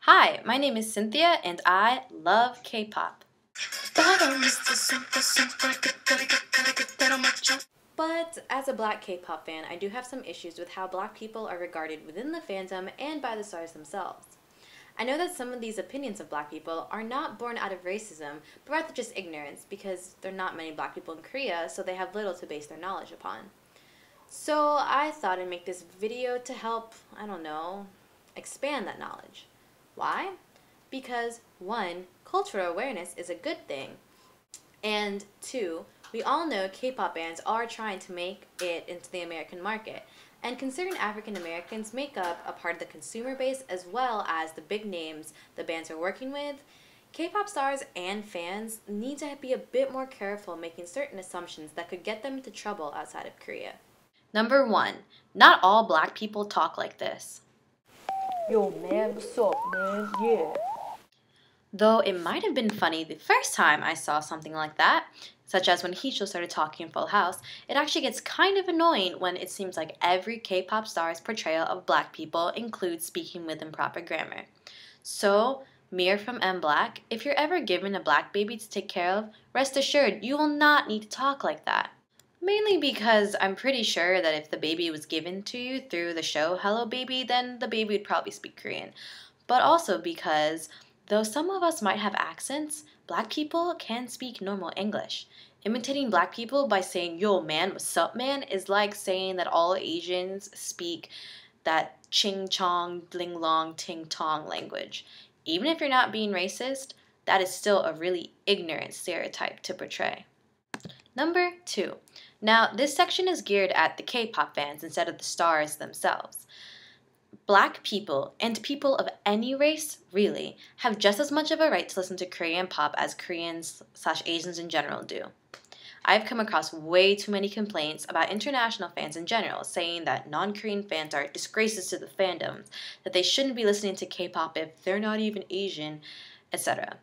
Hi, my name is Cynthia and I love K-pop. But as a black K-pop fan, I do have some issues with how black people are regarded within the fandom and by the stars themselves. I know that some of these opinions of black people are not born out of racism, but rather just ignorance, because there are not many black people in Korea, so they have little to base their knowledge upon. So I thought I'd make this video to help, expand that knowledge. Why? Because 1, cultural awareness is a good thing, and 2, we all know K-pop bands are trying to make it into the American market, and considering African Americans make up a part of the consumer base as well as the big names the bands are working with, K-pop stars and fans need to be a bit more careful making certain assumptions that could get them into trouble outside of Korea. Number 1, not all black people talk like this. Yo man, what's up man? Yeah. Though it might have been funny the first time I saw something like that, such as when Heechul started talking in Full House, it actually gets kind of annoying when it seems like every K-pop star's portrayal of black people includes speaking with improper grammar. So, Mir from M Black, if you're ever given a black baby to take care of, rest assured you will not need to talk like that. Mainly because I'm pretty sure that if the baby was given to you through the show Hello Baby, then the baby would probably speak Korean. But also because, though some of us might have accents, black people can speak normal English. Imitating black people by saying, yo man, what's up man, is like saying that all Asians speak that ching chong, dling long, ting tong language. Even if you're not being racist, that is still a really ignorant stereotype to portray. Number 2. Now, this section is geared at the K-pop fans instead of the stars themselves. Black people, and people of any race, really, have just as much of a right to listen to Korean pop as Koreans/Asians in general do. I've come across way too many complaints about international fans in general, saying that non-Korean fans are disgraces to the fandoms, that they shouldn't be listening to K-pop if they're not even Asian, etc.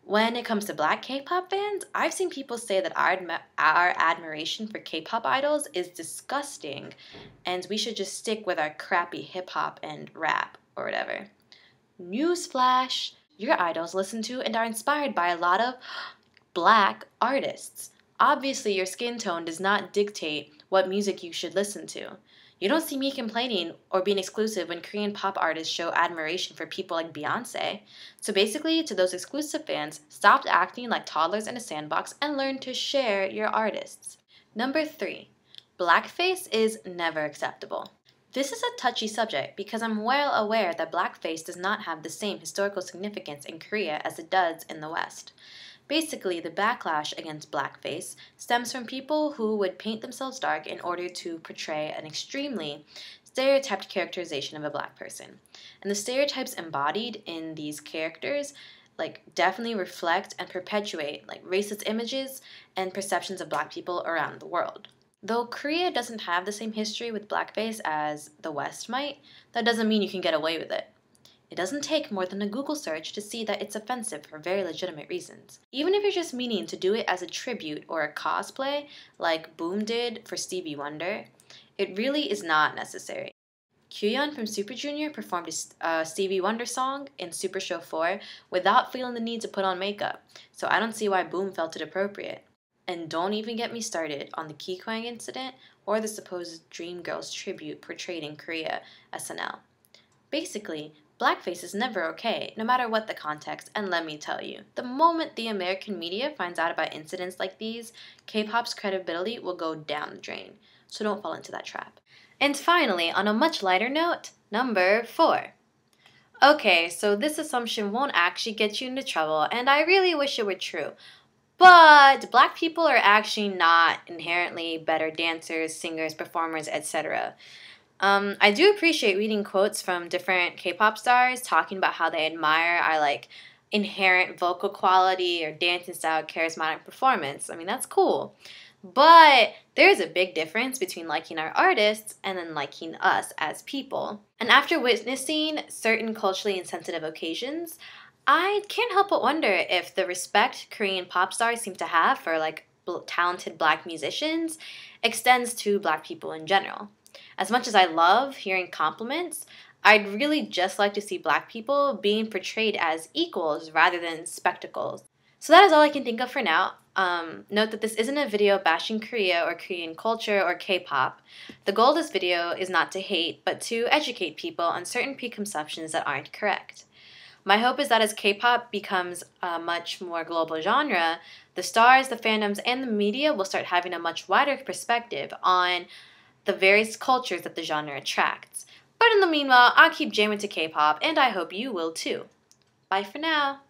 When it comes to black K-pop fans, I've seen people say that our admiration for K-pop idols is disgusting, and we should just stick with our crappy hip-hop and rap, or whatever. Newsflash! Your idols listen to and are inspired by a lot of black artists. Obviously, your skin tone does not dictate what music you should listen to. You don't see me complaining or being exclusive when Korean pop artists show admiration for people like Beyonce. So basically, to those exclusive fans, stop acting like toddlers in a sandbox and learn to share your artists. Number 3. Blackface is never acceptable. This is a touchy subject because I'm well aware that blackface does not have the same historical significance in Korea as it does in the West. Basically, the backlash against blackface stems from people who would paint themselves dark in order to portray an extremely stereotyped characterization of a black person. And the stereotypes embodied in these characters definitely reflect and perpetuate racist images and perceptions of black people around the world. Though Korea doesn't have the same history with blackface as the West might, that doesn't mean you can get away with it. It doesn't take more than a Google search to see that it's offensive for very legitimate reasons. Even if you're just meaning to do it as a tribute or a cosplay, like Boom did for Stevie Wonder, it really is not necessary. Kyuhyun from Super Junior performed a Stevie Wonder song in Super Show 4 without feeling the need to put on makeup, so I don't see why Boom felt it appropriate. And don't even get me started on the Kikwang incident or the supposed Dreamgirls tribute portrayed in Korea SNL. Basically, blackface is never okay, no matter what the context, and let me tell you, the moment the American media finds out about incidents like these, K-pop's credibility will go down the drain, so don't fall into that trap. And finally, on a much lighter note, number 4. Okay, so this assumption won't actually get you into trouble, and I really wish it were true. But black people are actually not inherently better dancers, singers, performers, etc. I do appreciate reading quotes from different K-pop stars talking about how they admire our inherent vocal quality or dancing style, charismatic performance. I mean, that's cool. But there's a big difference between liking our artists and then liking us as people. And after witnessing certain culturally insensitive occasions, I can't help but wonder if the respect Korean pop stars seem to have for talented black musicians extends to black people in general. As much as I love hearing compliments, I'd really just like to see Black people being portrayed as equals rather than spectacles. So that is all I can think of for now. Note that this isn't a video bashing Korea or Korean culture or K-pop. The goal of this video is not to hate, but to educate people on certain preconceptions that aren't correct. My hope is that as K-pop becomes a much more global genre, the stars, the fandoms, and the media will start having a much wider perspective on the various cultures that the genre attracts. But in the meanwhile, I'll keep jamming to K-pop, and I hope you will too. Bye for now.